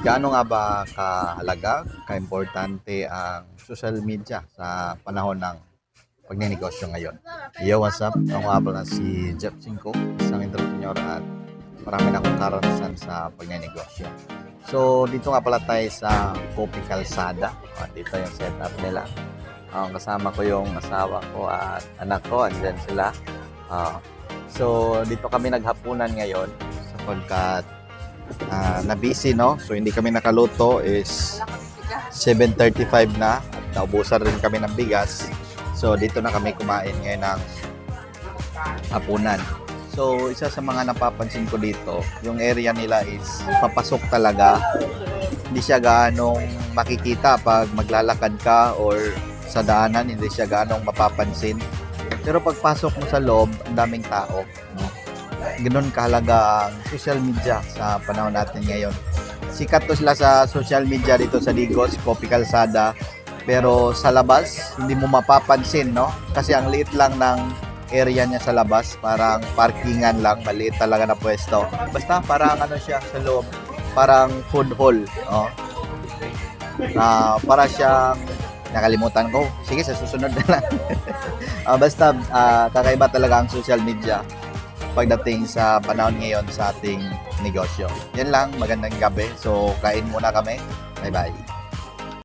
Gaano nga ba kahalaga, kaimportante ang social media sa panahon ng pagnenegosyo ngayon? Yo, what's up? Ako nga pala si Jeff Cinco, isang entrepreneur at marami na akong karanasan sa pagnenegosyo. So, dito nga pala tayo sa Coffee Calzada. Dito yung setup nila. Kasama ko yung asawa ko at anak ko, andyan sila. So, dito kami naghapunan ngayon sapagkat na-busy, no? So, hindi kami nakaluto is 7:35 na at naubusan rin kami ng bigas. So, dito na kami kumain ngayon ng hapunan. So, isa sa mga napapansin ko dito, yung area nila is papasok talaga. Hindi siya gaanong makikita pag maglalakad ka or sa daanan, hindi siya gaanong mapapansin. Pero pagpasok mo sa loob, ang daming tao, no? Ganun kahalaga ang social media sa panahon natin ngayon. Sikat to sila sa social media dito sa Digos, Coffee Calzada. Pero sa labas, hindi mo mapapansin, no? Kasi ang liit lang ng area niya sa labas, parang parkingan lang, maliit talaga na pwesto. Basta parang ano siya sa loob, parang food hall, no? Para siyang nakalimutan ko. Sige, sa susunod na lang. Basta kakaiba talaga ang social media pagdating sa panahon ngayon sa ating negosyo. Yan lang, magandang gabi. So, kain muna kami. Bye-bye.